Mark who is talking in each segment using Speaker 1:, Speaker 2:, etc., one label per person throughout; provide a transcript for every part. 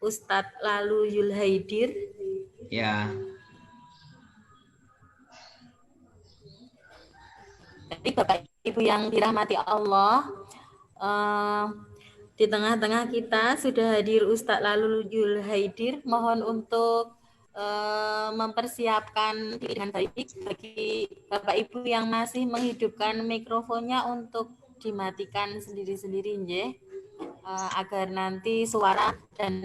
Speaker 1: Ustadz Lalu Yulhaidir.
Speaker 2: Ya.
Speaker 1: Jadi Bapak Ibu yang dirahmati Allah, di tengah-tengah kita sudah hadir Ustadz Lalu Yulhaidir. Mohon untuk mempersiapkan diri dengan baik bagi Bapak Ibu yang masih menghidupkan mikrofonnya untuk dimatikan sendiri-sendiri, agar nanti suara dan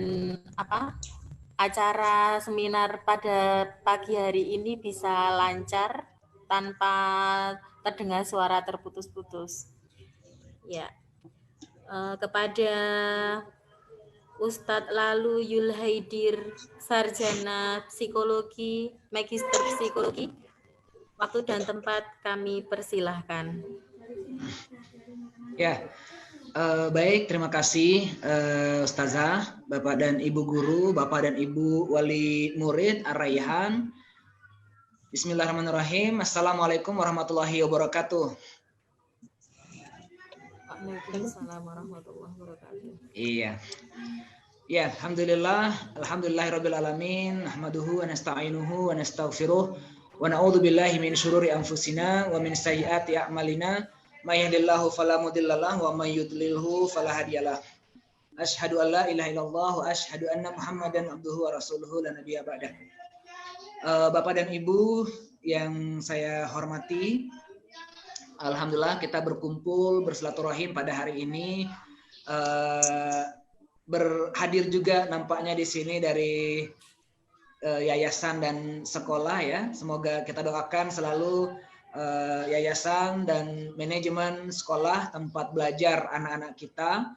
Speaker 1: acara seminar pada pagi hari ini bisa lancar tanpa terdengar suara terputus-putus. Ya, kepada Ustadz Lalu Yulhaidir, Sarjana Psikologi, Magister Psikologi, waktu dan tempat kami persilahkan.
Speaker 2: Ya, baik, terima kasih Ustazah, Bapak dan Ibu Guru, Bapak dan Ibu Wali Murid Ar-Rayhan. Bismillahirrahmanirrahim. Assalamualaikum warahmatullahi wabarakatuh.
Speaker 1: Waalaikumsalam warahmatullahi wabarakatuh.
Speaker 2: Iya. Ya, alhamdulillahirabbil alamin, nahmaduhu wa nasta'inuhu wa nastaghfiruh wa na'udzu billahi min syururi anfusina wa min sayyiati a'malina. May yahdihillahu fala mudhillalah wa may yudlilhu fala hadiyalah. Asyhadu an la ilaha illallah wa asyhadu anna Muhammadan abduhu wa rasuluhu la nabiyya ba'dah. Bapak dan Ibu yang saya hormati, alhamdulillah kita berkumpul bersilaturahim pada hari ini. Berhadir juga nampaknya di sini dari yayasan dan sekolah ya. Semoga kita doakan selalu yayasan dan manajemen sekolah tempat belajar anak-anak kita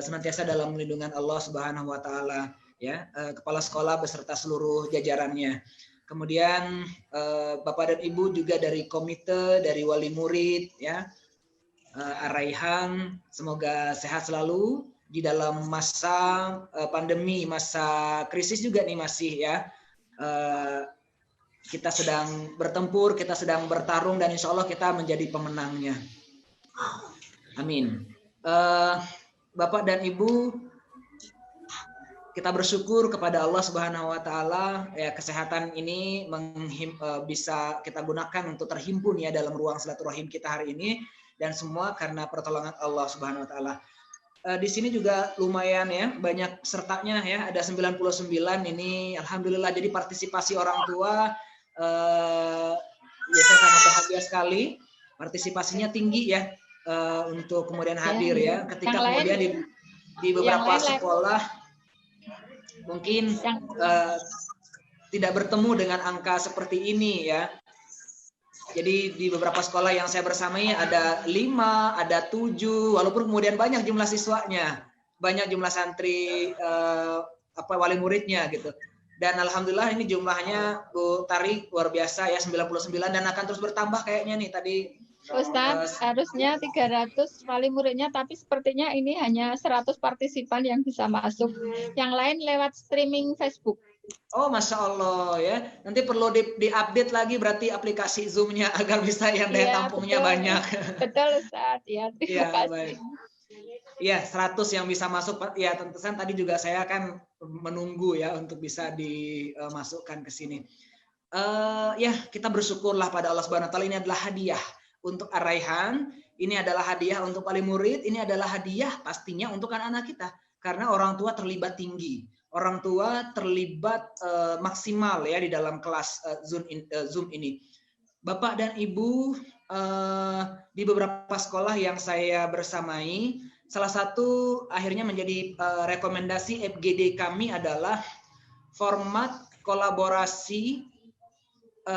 Speaker 2: senantiasa dalam lindungan Allah Subhanahu wa taala ya. Kepala sekolah beserta seluruh jajarannya. Kemudian Bapak dan Ibu juga dari komite, dari wali murid ya. Ar-Rayhan, semoga sehat selalu di dalam masa pandemi, masa krisis juga nih masih ya. Kita sedang bertempur, kita sedang bertarung dan insya Allah kita menjadi pemenangnya. Amin. Bapak dan Ibu, kita bersyukur kepada Allah Subhanahu wa taala ya, kesehatan ini bisa kita gunakan untuk terhimpun ya dalam ruang silaturahim kita hari ini, dan semua karena pertolongan Allah Subhanahu wa taala. Di sini juga lumayan ya, banyak sertanya ya, ada 99 ini alhamdulillah. Jadi partisipasi orang tua ya saya sangat bahagia sekali, partisipasinya tinggi ya untuk kemudian hadir ya. Ketika kemudian di beberapa sekolah mungkin tidak bertemu dengan angka seperti ini ya. Jadi di beberapa sekolah yang saya bersamai ada 5, ada 7, walaupun kemudian banyak jumlah siswanya, banyak jumlah santri wali muridnya gitu. Dan alhamdulillah ini jumlahnya Bu Tari luar biasa ya, 99, dan akan terus bertambah kayaknya nih tadi.
Speaker 3: Ustadz, harusnya 300 wali muridnya, tapi sepertinya ini hanya 100 partisipan yang bisa masuk. Yang lain lewat streaming Facebook.
Speaker 2: Oh, Masya Allah ya. Nanti perlu di-update lagi berarti aplikasi Zoom-nya agar bisa yang daya tampungnya betul, banyak.
Speaker 3: Betul Ustaz, ya terima kasih.
Speaker 2: Iya, 100 yang bisa masuk. Ya, tentu saja tadi juga saya akan menunggu ya untuk bisa dimasukkan ke sini. Ya, kita bersyukurlah pada Allah Subhanahu wa taala, ini adalah hadiah untuk Ar-Rayhan, ini adalah hadiah untuk wali murid, ini adalah hadiah pastinya untuk anak-anak kita. Karena orang tua terlibat tinggi. Orang tua terlibat maksimal ya di dalam kelas Zoom ini. Bapak dan Ibu, di beberapa sekolah yang saya bersamai, salah satu akhirnya menjadi rekomendasi FGD kami adalah format kolaborasi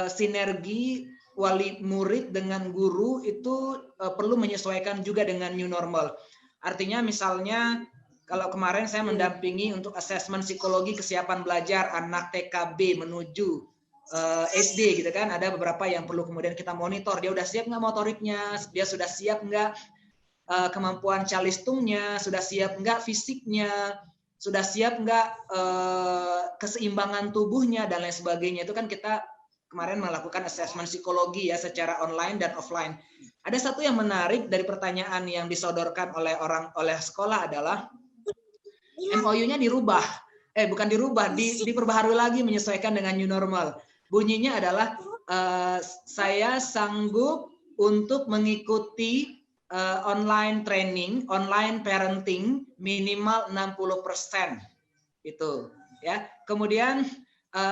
Speaker 2: sinergi wali murid dengan guru itu perlu menyesuaikan juga dengan new normal. Artinya misalnya kalau kemarin saya mendampingi untuk asesmen psikologi kesiapan belajar anak TKB menuju SD gitu kan, ada beberapa yang perlu kemudian kita monitor, dia udah siap nggak motoriknya, dia sudah siap nggak kemampuan calistungnya, sudah siap nggak fisiknya, sudah siap nggak keseimbangan tubuhnya dan lain sebagainya. Itu kan kita kemarin melakukan asesmen psikologi ya secara online dan offline. Ada satu yang menarik dari pertanyaan yang disodorkan oleh sekolah adalah MOU-nya dirubah. Bukan dirubah, diperbaharui lagi menyesuaikan dengan new normal. Bunyinya adalah saya sanggup untuk mengikuti online training, online parenting minimal 60%. Itu ya. Kemudian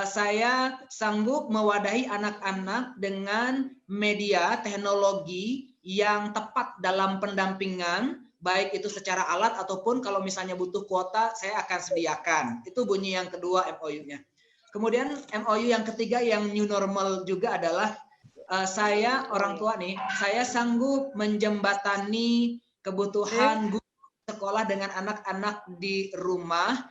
Speaker 2: saya sanggup mewadahi anak-anak dengan media teknologi yang tepat dalam pendampingan, baik itu secara alat ataupun kalau misalnya butuh kuota, saya akan sediakan. Itu bunyi yang kedua MOU-nya. Kemudian MOU yang ketiga yang new normal juga adalah saya orang tua nih, saya sanggup menjembatani kebutuhan guru sekolah dengan anak-anak di rumah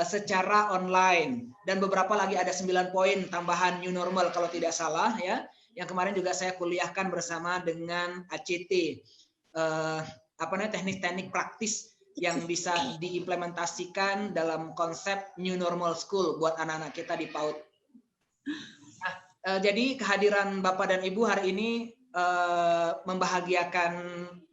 Speaker 2: secara online, dan beberapa lagi ada 9 poin tambahan new normal kalau tidak salah ya, yang kemarin juga saya kuliahkan bersama dengan ACT, teknik-teknik praktis yang bisa diimplementasikan dalam konsep new normal school buat anak-anak kita di PAUD. Nah, jadi kehadiran Bapak dan Ibu hari ini membahagiakan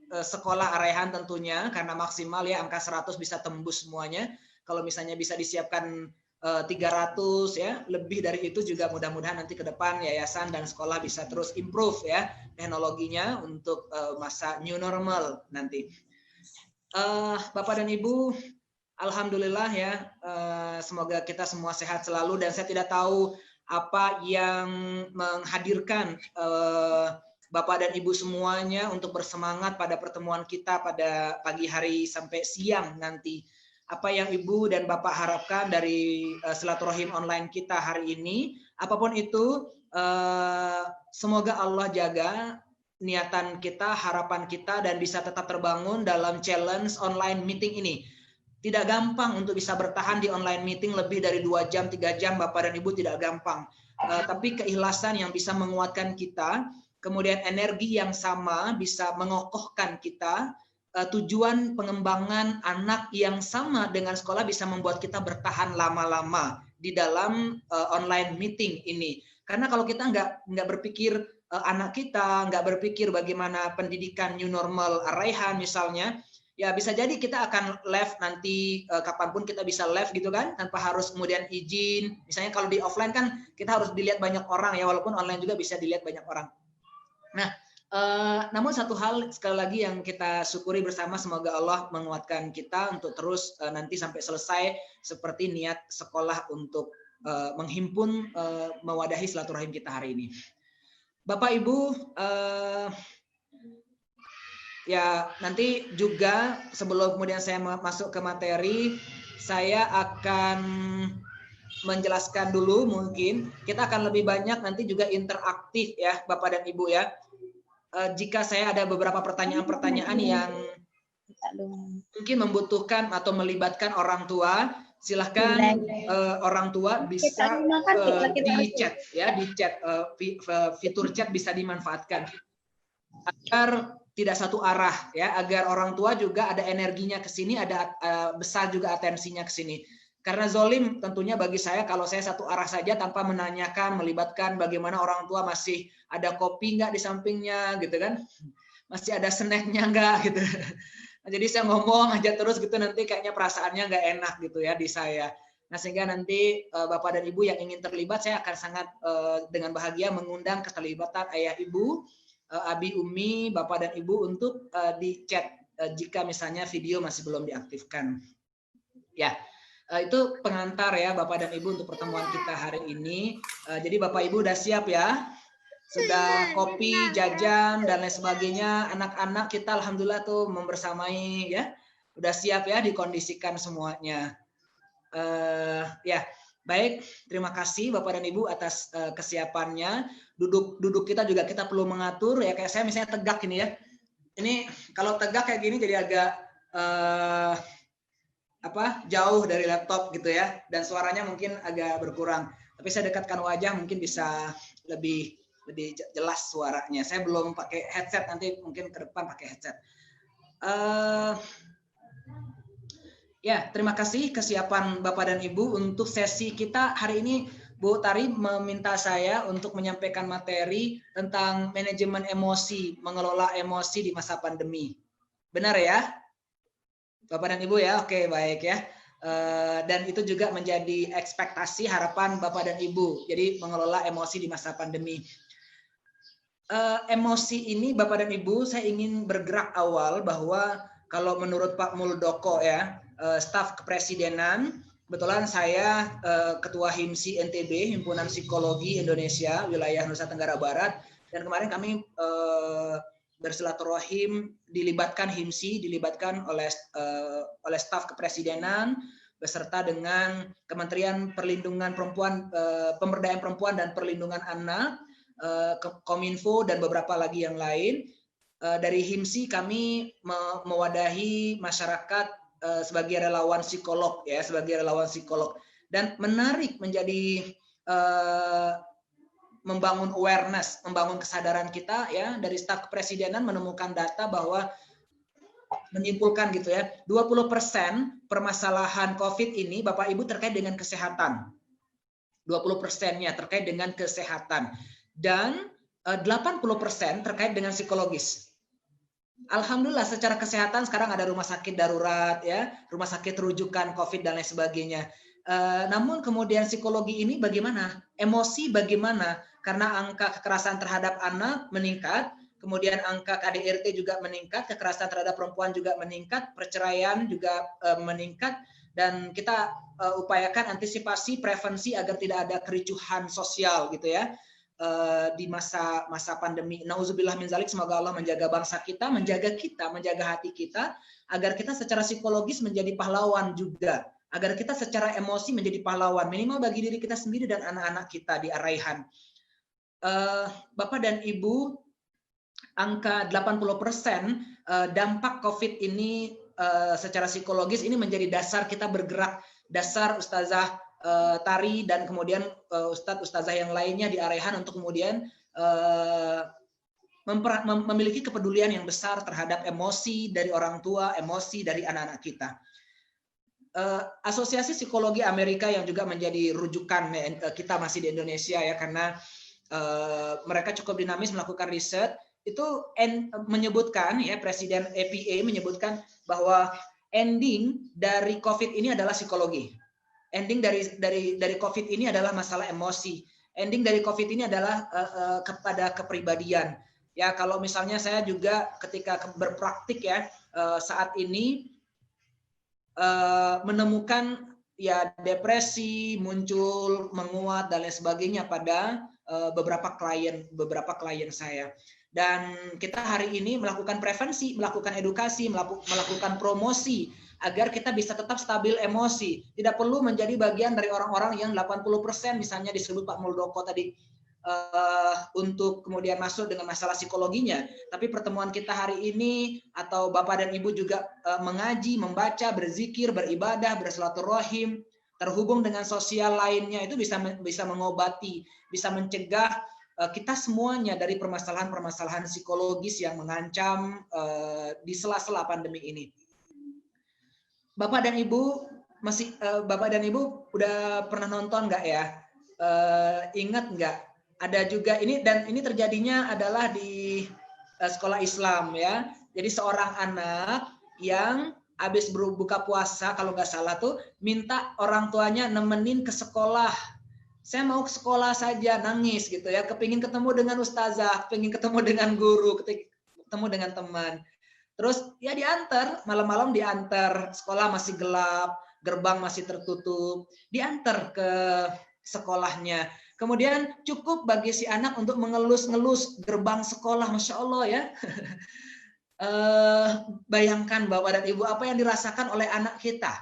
Speaker 2: sekolah Araihan tentunya, karena maksimal ya angka 100 bisa tembus semuanya. Kalau misalnya bisa disiapkan 300 ya, lebih dari itu juga mudah-mudahan nanti ke depan yayasan dan sekolah bisa terus improve ya teknologinya untuk masa new normal nanti. Bapak dan Ibu, alhamdulillah ya, semoga kita semua sehat selalu, dan saya tidak tahu apa yang menghadirkan Bapak dan Ibu semuanya untuk bersemangat pada pertemuan kita pada pagi hari sampai siang nanti. Apa yang Ibu dan Bapak harapkan dari silaturahim online kita hari ini, apapun itu, semoga Allah jaga niatan kita, harapan kita, dan bisa tetap terbangun dalam challenge online meeting ini. Tidak gampang untuk bisa bertahan di online meeting lebih dari 2 jam, 3 jam, Bapak dan Ibu, tidak gampang. Tapi keikhlasan yang bisa menguatkan kita, kemudian energi yang sama bisa mengokohkan kita, tujuan pengembangan anak yang sama dengan sekolah bisa membuat kita bertahan lama-lama di dalam online meeting ini. Karena kalau kita nggak berpikir anak kita, nggak berpikir bagaimana pendidikan new normal Araihan misalnya, ya bisa jadi kita akan live nanti kapanpun kita bisa live gitu kan, tanpa harus kemudian izin. Misalnya kalau di offline kan kita harus dilihat banyak orang ya, walaupun online juga bisa dilihat banyak orang. Nah, namun satu hal sekali lagi yang kita syukuri bersama, semoga Allah menguatkan kita untuk terus nanti sampai selesai seperti niat sekolah untuk menghimpun, mewadahi silaturahim kita hari ini. Bapak Ibu, ya nanti juga sebelum kemudian saya masuk ke materi, saya akan menjelaskan dulu, mungkin kita akan lebih banyak nanti juga interaktif ya Bapak dan Ibu ya. Jika saya ada beberapa pertanyaan-pertanyaan yang mungkin membutuhkan atau melibatkan orang tua, silahkan orang tua bisa di chat ya, di chat, fitur chat bisa dimanfaatkan agar tidak satu arah ya, agar orang tua juga ada energinya ke sini, ada besar juga atensinya ke sini. Karena zolim tentunya bagi saya kalau saya satu arah saja tanpa menanyakan, melibatkan bagaimana orang tua masih ada kopi nggak di sampingnya gitu kan, masih ada snacknya nggak gitu. Nah, jadi saya ngomong aja terus gitu, nanti kayaknya perasaannya nggak enak gitu ya di saya. Nah sehingga nanti Bapak dan Ibu yang ingin terlibat, saya akan sangat dengan bahagia mengundang keterlibatan ayah ibu, abi umi, Bapak dan Ibu untuk di chat jika misalnya video masih belum diaktifkan. Ya. Itu pengantar ya Bapak dan Ibu untuk pertemuan kita hari ini. Jadi Bapak Ibu udah siap ya? Sudah kopi, jajan, dan lain sebagainya. Anak-anak kita alhamdulillah tuh membersamai ya. Udah siap ya dikondisikan semuanya. Ya, baik. Terima kasih Bapak dan Ibu atas kesiapannya. Duduk kita juga kita perlu mengatur ya. Kayak saya misalnya tegak ini ya. Ini kalau tegak kayak gini jadi agak jauh dari laptop gitu ya, dan suaranya mungkin agak berkurang, tapi saya dekatkan wajah mungkin bisa lebih jelas suaranya. Saya belum pakai headset, nanti mungkin ke depan pakai headset. Ya, terima kasih kesiapan Bapak dan Ibu untuk sesi kita hari ini. Bu Tari meminta saya untuk menyampaikan materi tentang manajemen emosi, mengelola emosi di masa pandemi. Benar ya? Bapak dan Ibu ya, oke baik ya. Dan itu juga menjadi ekspektasi harapan Bapak dan Ibu. Jadi mengelola emosi di masa pandemi. Emosi ini Bapak dan Ibu, saya ingin bergerak awal bahwa kalau menurut Pak Muldoko ya, staf kepresidenan, kebetulan saya Ketua HIMSI NTB, Himpunan Psikologi Indonesia, wilayah Nusa Tenggara Barat, dan kemarin kami bersilaturahim, dilibatkan HIMSI, dilibatkan oleh staf kepresidenan, beserta dengan Kementerian Perlindungan Perempuan, Pemberdayaan Perempuan dan Perlindungan Anak, Kominfo, dan beberapa lagi yang lain. Dari HIMSI kami mewadahi masyarakat sebagai relawan psikolog, ya, sebagai relawan psikolog. Dan menarik menjadi membangun awareness, membangun kesadaran kita, ya, dari staf kepresidenan menemukan data bahwa menyimpulkan gitu ya, 20% permasalahan COVID ini Bapak Ibu terkait dengan kesehatan. 20%-nya terkait dengan kesehatan. Dan 80% terkait dengan psikologis. Alhamdulillah secara kesehatan sekarang ada rumah sakit darurat, ya, rumah sakit rujukan COVID dan lain sebagainya. Namun kemudian psikologi ini bagaimana? Emosi bagaimana? Karena angka kekerasan terhadap anak meningkat, kemudian angka KDRT juga meningkat, kekerasan terhadap perempuan juga meningkat, perceraian juga meningkat, dan kita upayakan antisipasi prevensi agar tidak ada kericuhan sosial gitu ya. Di masa pandemi. Nauzubillah min zalik, semoga Allah menjaga bangsa kita, menjaga hati kita, agar kita secara psikologis menjadi pahlawan juga, agar kita secara emosi menjadi pahlawan, minimal bagi diri kita sendiri dan anak-anak kita di Araihan. Bapak dan Ibu, angka 80% dampak COVID ini secara psikologis ini menjadi dasar kita bergerak, dasar Ustazah Tari dan kemudian ustazah yang lainnya di Araihan untuk kemudian memiliki kepedulian yang besar terhadap emosi dari orang tua, emosi dari anak-anak kita. Asosiasi Psikologi Amerika yang juga menjadi rujukan kita masih di Indonesia ya, karena mereka cukup dinamis melakukan riset, itu menyebutkan ya, Presiden APA menyebutkan bahwa ending dari COVID ini adalah psikologi. Ending dari COVID ini adalah masalah emosi. Ending dari COVID ini adalah kepada kepribadian. Ya, kalau misalnya saya juga ketika berpraktik ya saat ini menemukan ya depresi muncul, menguat dan lain sebagainya pada beberapa klien saya. Dan kita hari ini melakukan prevensi, melakukan edukasi, melakukan promosi agar kita bisa tetap stabil emosi. Tidak perlu menjadi bagian dari orang-orang yang 80% misalnya disebut Pak Muldoko tadi untuk kemudian masuk dengan masalah psikologinya. Tapi pertemuan kita hari ini atau Bapak dan Ibu juga mengaji, membaca, berzikir, beribadah, bersilaturahim, terhubung dengan sosial lainnya, itu bisa mengobati, bisa mencegah kita semuanya dari permasalahan-permasalahan psikologis yang mengancam di sela-sela pandemi ini. Bapak dan Ibu Bapak dan Ibu udah pernah nonton nggak ya? Ingat nggak? Ada juga ini, dan ini terjadinya adalah di sekolah Islam ya. Jadi seorang anak yang habis berbuka puasa kalau nggak salah tuh minta orang tuanya nemenin ke sekolah. Saya mau ke sekolah saja, nangis gitu ya. Kepingin ketemu dengan ustazah, kepingin ketemu dengan guru, ketemu dengan teman. Terus ya diantar, malam-malam diantar, sekolah masih gelap, gerbang masih tertutup, diantar ke sekolahnya. Kemudian cukup bagi si anak untuk mengelus-ngelus gerbang sekolah, Masya Allah ya. Bayangkan Bapak dan Ibu apa yang dirasakan oleh anak kita.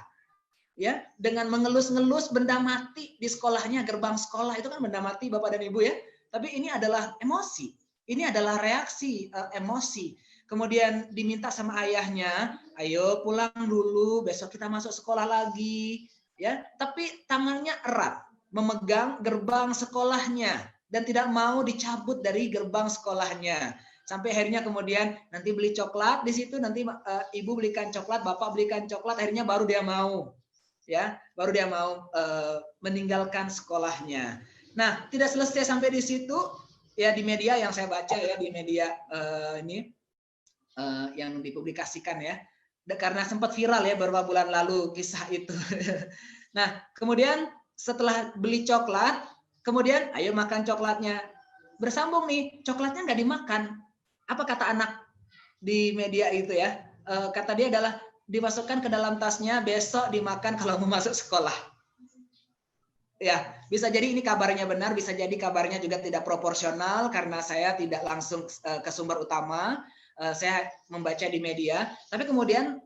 Speaker 2: Ya, dengan mengelus-ngelus benda mati di sekolahnya, gerbang sekolah itu kan benda mati Bapak dan Ibu ya. Tapi ini adalah emosi, ini adalah reaksi emosi. Kemudian diminta sama ayahnya, ayo pulang dulu, besok kita masuk sekolah lagi, ya. Tapi tangannya erat memegang gerbang sekolahnya dan tidak mau dicabut dari gerbang sekolahnya. Sampai akhirnya kemudian nanti beli coklat di situ, nanti ibu belikan coklat, bapak belikan coklat, akhirnya baru dia mau, ya, baru dia mau meninggalkan sekolahnya. Nah, tidak selesai sampai di situ, ya di media yang saya baca ya, di media ini yang dipublikasikan ya. karena sempat viral ya beberapa bulan lalu kisah itu. Nah, kemudian setelah beli coklat, kemudian ayo makan coklatnya. Bersambung nih, coklatnya nggak dimakan. Apa kata anak di media itu ya? Kata dia adalah dimasukkan ke dalam tasnya, besok dimakan kalau mau masuk sekolah. Ya, bisa jadi ini kabarnya benar, bisa jadi kabarnya juga tidak proporsional karena saya tidak langsung ke sumber utama. Saya membaca di media, tapi kemudian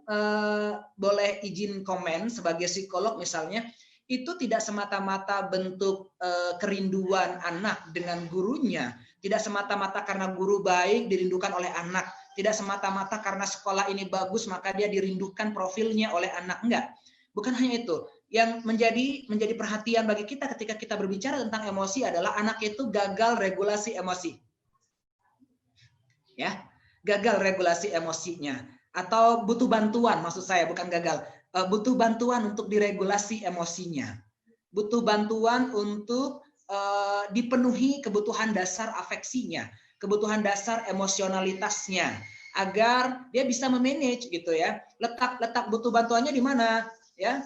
Speaker 2: boleh izin komen sebagai psikolog misalnya, itu tidak semata-mata bentuk kerinduan anak dengan gurunya, tidak semata-mata karena guru baik dirindukan oleh anak, tidak semata-mata karena sekolah ini bagus maka dia dirindukan profilnya oleh anak, enggak. Bukan hanya itu, yang menjadi perhatian bagi kita ketika kita berbicara tentang emosi adalah anak itu gagal regulasi emosi. Ya. Gagal regulasi emosinya atau butuh bantuan, maksud saya bukan gagal, butuh bantuan untuk diregulasi emosinya, butuh bantuan untuk dipenuhi kebutuhan dasar afeksinya, kebutuhan dasar emosionalitasnya agar dia bisa memanage gitu ya. Letak butuh bantuannya di mana ya?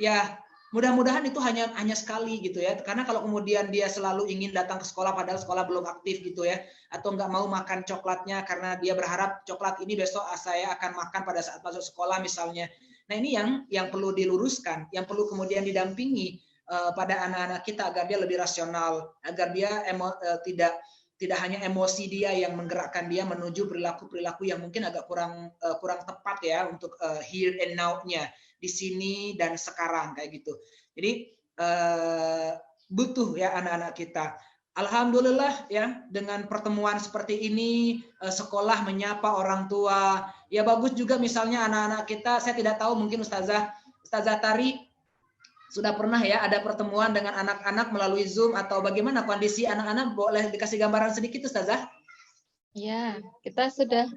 Speaker 2: Ya mudah-mudahan itu hanya sekali gitu ya, karena kalau kemudian dia selalu ingin datang ke sekolah padahal sekolah belum aktif gitu ya, atau nggak mau makan coklatnya karena dia berharap coklat ini besok saya akan makan pada saat masuk sekolah misalnya. Nah ini yang perlu diluruskan, yang perlu kemudian didampingi pada anak-anak kita agar dia lebih rasional, agar dia tidak hanya emosi dia yang menggerakkan dia menuju perilaku-perilaku yang mungkin agak kurang tepat ya untuk here and now-nya, di sini dan sekarang kayak gitu. Jadi butuh ya anak-anak kita. Alhamdulillah ya dengan pertemuan seperti ini, sekolah menyapa orang tua. Ya bagus juga misalnya anak-anak kita, saya tidak tahu mungkin Ustazah Tari sudah pernah ya ada pertemuan dengan anak-anak melalui Zoom atau bagaimana kondisi anak-anak, boleh dikasih gambaran sedikit Ustazah?
Speaker 3: Ya, kita sudah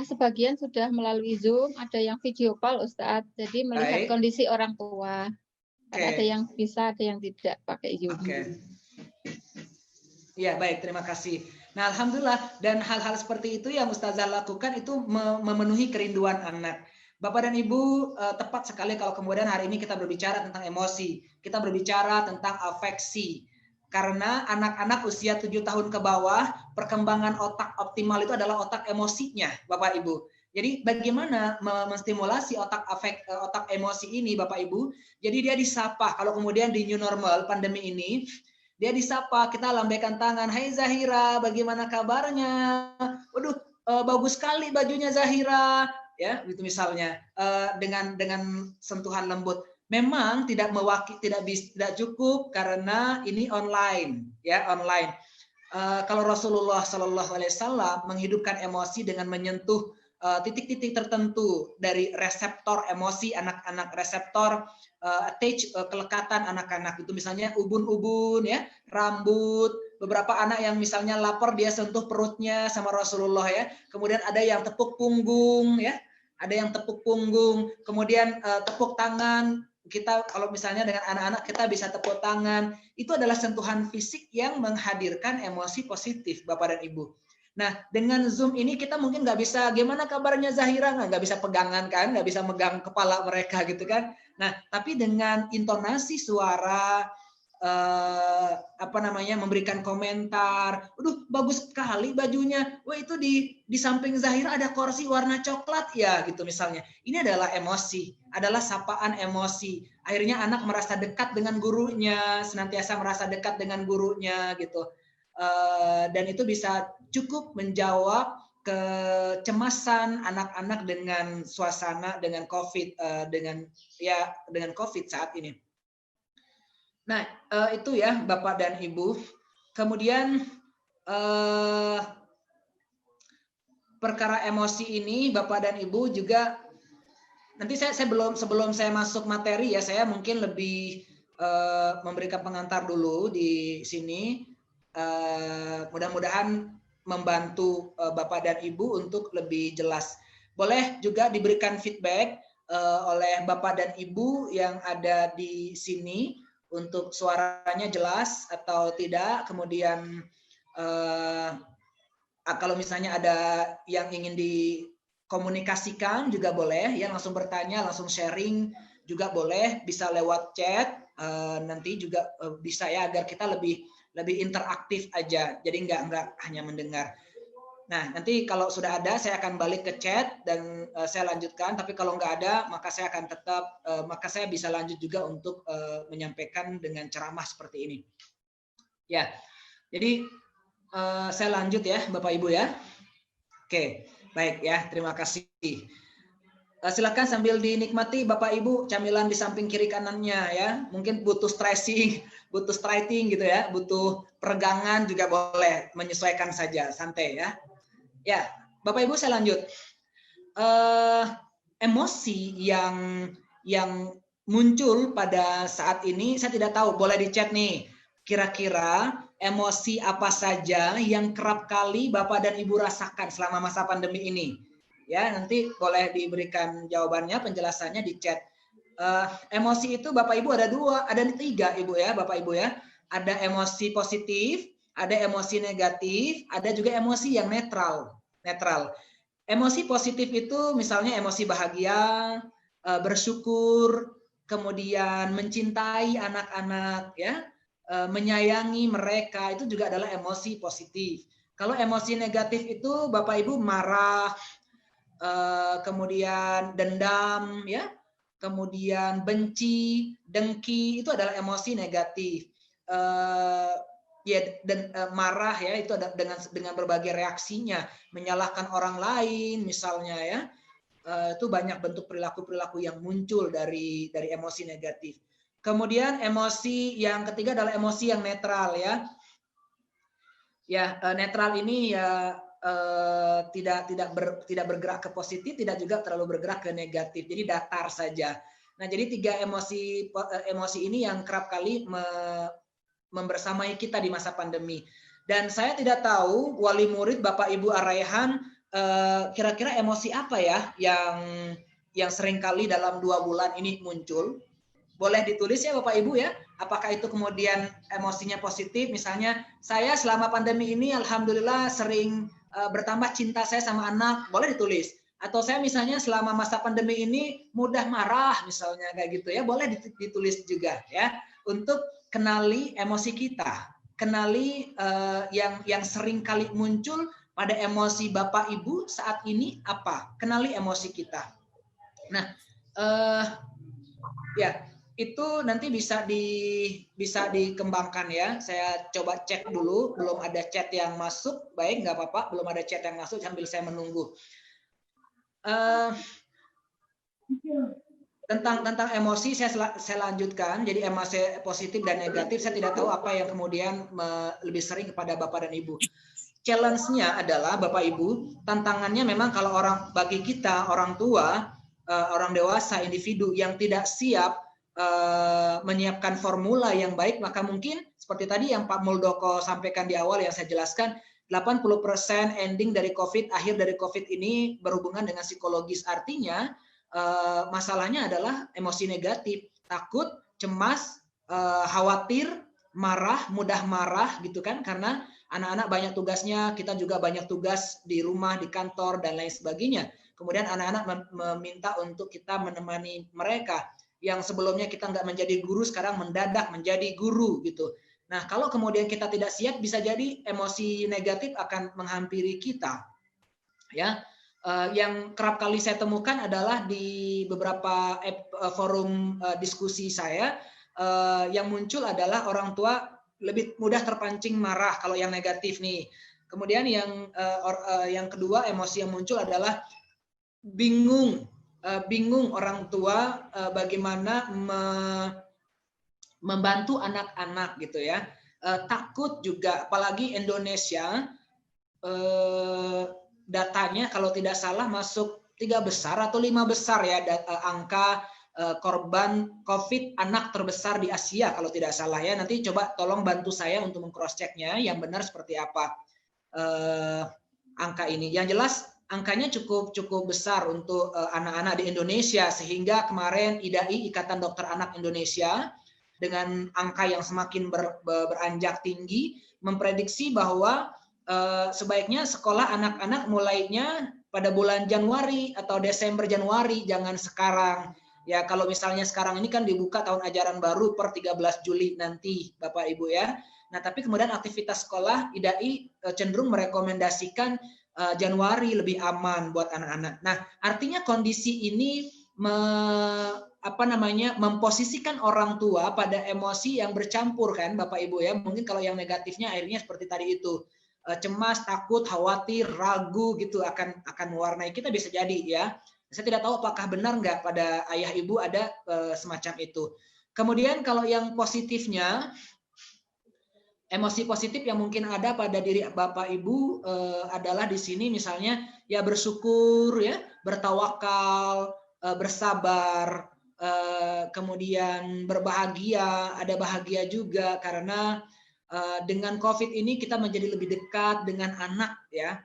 Speaker 3: sebagian sudah melalui Zoom, ada yang video call Ustadz. Jadi melihat kondisi orang tua. Karena ada yang bisa, ada yang tidak pakai Zoom.
Speaker 2: Ya, baik, terima kasih. Nah, alhamdulillah dan hal-hal seperti itu yang Ustazah lakukan itu memenuhi kerinduan anak. Bapak dan Ibu, tepat sekali kalau kemudian hari ini kita berbicara tentang emosi, kita berbicara tentang afeksi. Karena anak-anak usia 7 tahun ke bawah, perkembangan otak optimal itu adalah otak emosinya, Bapak Ibu. Jadi bagaimana menstimulasi otak emosi ini, Bapak Ibu? Jadi dia disapa, kalau kemudian di new normal pandemi ini, dia disapa, kita lambaikan tangan, "Hai Zahira, bagaimana kabarnya? Waduh, bagus sekali bajunya Zahira." Ya, gitu misalnya, dengan sentuhan lembut. Memang tidak cukup karena ini online, ya online. Kalau Rasulullah Shallallahu Alaihi Wasallam menghidupkan emosi dengan menyentuh titik-titik tertentu dari reseptor emosi anak-anak, reseptor kelekatan anak-anak itu misalnya ubun-ubun, ya, rambut. Beberapa anak yang misalnya lapar dia sentuh perutnya sama Rasulullah ya. Kemudian ada yang tepuk punggung, ya. Ada yang tepuk punggung, kemudian tepuk tangan. Kita kalau misalnya dengan anak-anak kita bisa tepuk tangan, itu adalah sentuhan fisik yang menghadirkan emosi positif Bapak dan Ibu. Nah dengan Zoom ini kita mungkin nggak bisa, gimana kabarnya Zahira, nggak bisa pegangan kan, nggak bisa megang kepala mereka gitu kan. Nah tapi dengan intonasi suara, memberikan komentar, "Aduh bagus sekali bajunya, wah itu di samping Zahira ada kursi warna coklat ya," gitu misalnya. Ini adalah emosi, adalah sapaan emosi. Akhirnya anak merasa dekat dengan gurunya, senantiasa merasa dekat dengan gurunya gitu. Dan itu bisa cukup menjawab kecemasan anak-anak dengan suasana, dengan COVID, dengan COVID saat ini. Nah, itu ya Bapak dan Ibu. Kemudian perkara emosi ini Bapak dan Ibu juga nanti saya sebelum saya masuk materi ya, saya mungkin lebih memberikan pengantar dulu di sini. Mudah-mudahan membantu Bapak dan Ibu untuk lebih jelas. Boleh juga diberikan feedback oleh Bapak dan Ibu yang ada di sini untuk suaranya jelas atau tidak. Kemudian kalau misalnya ada yang ingin komunikasikan juga boleh, ya langsung bertanya, langsung sharing juga boleh, bisa lewat chat, nanti juga bisa ya, agar kita lebih interaktif aja, jadi nggak hanya mendengar. Nah, nanti kalau sudah ada saya akan balik ke chat dan saya lanjutkan, tapi kalau nggak ada maka saya akan maka saya bisa lanjut juga untuk menyampaikan dengan ceramah seperti ini. Ya, jadi saya lanjut ya Bapak Ibu ya. Oke, baik ya, terima kasih. Silakan sambil dinikmati Bapak Ibu camilan di samping kiri kanannya ya. Mungkin butuh stretching, butuh stretching gitu ya, butuh peregangan juga boleh, menyesuaikan saja, santai ya. Ya, Bapak Ibu saya lanjut. Emosi yang muncul pada saat ini saya tidak tahu, boleh di chat nih. Kira-kira emosi apa saja yang kerap kali Bapak dan Ibu rasakan selama masa pandemi ini? Ya, nanti boleh diberikan jawabannya, penjelasannya di chat. Emosi itu Bapak Ibu ada tiga Ibu ya, Bapak Ibu ya. Ada emosi positif, ada emosi negatif, ada juga emosi yang netral. Emosi positif itu misalnya emosi bahagia, bersyukur, kemudian mencintai anak-anak ya, menyayangi mereka, itu juga adalah emosi positif. Kalau emosi negatif itu Bapak Ibu marah, kemudian dendam ya, kemudian benci, dengki, itu adalah emosi negatif. Ya, dan marah ya, itu ada dengan berbagai reaksinya, menyalahkan orang lain misalnya ya, itu banyak bentuk perilaku yang muncul dari emosi negatif. Kemudian emosi yang ketiga adalah emosi yang netral ya. Ya, netral ini ya tidak bergerak ke positif, tidak juga terlalu bergerak ke negatif, jadi datar saja. Nah, jadi tiga emosi ini yang kerap kali membersamai kita di masa pandemi. Dan saya tidak tahu wali murid Bapak Ibu Araihan kira-kira emosi apa ya yang seringkali dalam 2 bulan ini muncul. Boleh ditulis ya Bapak Ibu ya. Apakah itu kemudian emosinya positif, misalnya saya selama pandemi ini alhamdulillah sering bertambah cinta saya sama anak, boleh ditulis. Atau saya misalnya selama masa pandemi ini mudah marah misalnya kayak gitu ya, boleh ditulis juga ya. Untuk kenali emosi kita, kenali yang sering kali muncul pada emosi Bapak Ibu saat ini apa? Kenali emosi kita. Nah, ya itu nanti bisa dikembangkan ya. Saya coba cek dulu, belum ada chat yang masuk. Baik, nggak apa-apa, belum ada chat yang masuk sambil saya menunggu. Tentang emosi saya lanjutkan. Jadi emosi positif dan negatif saya tidak tahu apa yang kemudian lebih sering kepada Bapak dan Ibu. Challenge-nya adalah Bapak Ibu, tantangannya memang kalau bagi kita orang tua, orang dewasa, individu yang tidak siap menyiapkan formula yang baik, maka mungkin seperti tadi yang Pak Muldoko sampaikan di awal yang saya jelaskan, 80% ending dari COVID, akhir dari COVID ini berhubungan dengan psikologis. Artinya masalahnya adalah emosi negatif, takut, cemas, khawatir, marah, mudah marah gitu kan, karena anak-anak banyak tugasnya, kita juga banyak tugas di rumah, di kantor dan lain sebagainya. Kemudian anak-anak meminta untuk kita menemani mereka yang sebelumnya kita nggak menjadi guru, sekarang mendadak menjadi guru gitu. Nah, kalau kemudian kita tidak siap, bisa jadi emosi negatif akan menghampiri kita. Ya, yang kerap kali saya temukan adalah di beberapa forum diskusi saya, yang muncul adalah orang tua lebih mudah terpancing marah kalau yang negatif nih. Kemudian yang kedua emosi yang muncul adalah bingung orang tua bagaimana membantu anak-anak gitu ya. Takut juga, apalagi Indonesia datanya kalau tidak salah masuk 3 besar atau 5 besar ya angka korban COVID anak terbesar di Asia kalau tidak salah ya. Nanti coba tolong bantu saya untuk meng-cross check-nya yang benar seperti apa angka ini. Yang jelas angkanya cukup besar untuk anak-anak di Indonesia, sehingga kemarin IDAI, Ikatan Dokter Anak Indonesia, dengan angka yang semakin beranjak tinggi memprediksi bahwa sebaiknya sekolah anak-anak mulainya pada bulan Januari atau Desember Januari, jangan sekarang. Ya, kalau misalnya sekarang ini kan dibuka tahun ajaran baru per 13 Juli nanti, Bapak Ibu ya. Nah, tapi kemudian aktivitas sekolah IDAI cenderung merekomendasikan Januari lebih aman buat anak-anak. Nah, artinya kondisi ini memposisikan orang tua pada emosi yang bercampur kan, Bapak Ibu ya. Mungkin kalau yang negatifnya akhirnya seperti tadi itu, cemas, takut, khawatir, ragu gitu akan mewarnai kita, bisa jadi ya. Saya tidak tahu apakah benar nggak pada ayah ibu ada semacam itu. Kemudian kalau yang positifnya, emosi positif yang mungkin ada pada diri Bapak Ibu adalah di sini misalnya ya bersyukur ya, bertawakal, bersabar, kemudian berbahagia, ada bahagia juga karena dengan COVID ini kita menjadi lebih dekat dengan anak ya.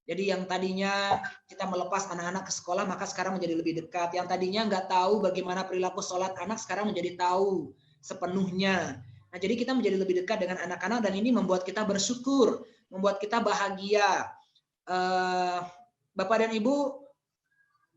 Speaker 2: Jadi yang tadinya kita melepas anak-anak ke sekolah, maka sekarang menjadi lebih dekat. Yang tadinya nggak tahu bagaimana perilaku sholat anak, sekarang menjadi tahu sepenuhnya. Nah, jadi kita menjadi lebih dekat dengan anak-anak dan ini membuat kita bersyukur, membuat kita bahagia. Bapak dan Ibu,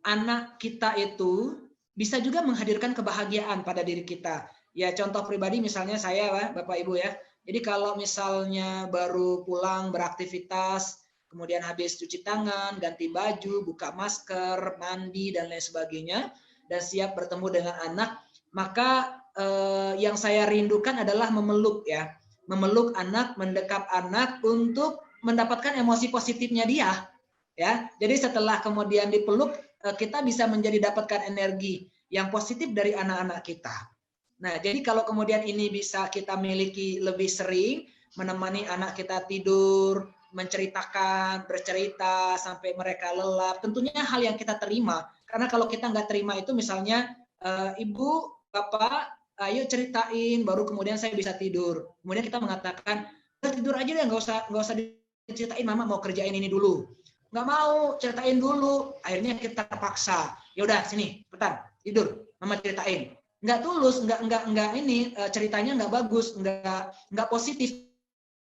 Speaker 2: anak kita itu bisa juga menghadirkan kebahagiaan pada diri kita. Ya, contoh pribadi misalnya saya, Bapak Ibu ya. Jadi kalau misalnya baru pulang beraktivitas, kemudian habis cuci tangan, ganti baju, buka masker, mandi, dan lain sebagainya, dan siap bertemu dengan anak, maka yang saya rindukan adalah memeluk ya, memeluk anak, mendekap anak untuk mendapatkan emosi positifnya dia. Ya, jadi setelah kemudian dipeluk, kita bisa menjadi dapatkan energi yang positif dari anak-anak kita. Nah, jadi kalau kemudian ini bisa kita miliki lebih sering, menemani anak kita tidur, menceritakan, bercerita sampai mereka lelap, tentunya hal yang kita terima. Karena kalau kita nggak terima itu misalnya, Ibu, Bapak, ayo ceritain, baru kemudian saya bisa tidur. Kemudian kita mengatakan, tidur aja deh, nggak usah diceritain, Mama mau kerjain ini dulu. Nggak mau, ceritain dulu. Akhirnya kita terpaksa. Ya udah, sini, cepetan, tidur, Mama ceritain. Nggak tulus, nggak ini ceritanya nggak bagus, nggak positif.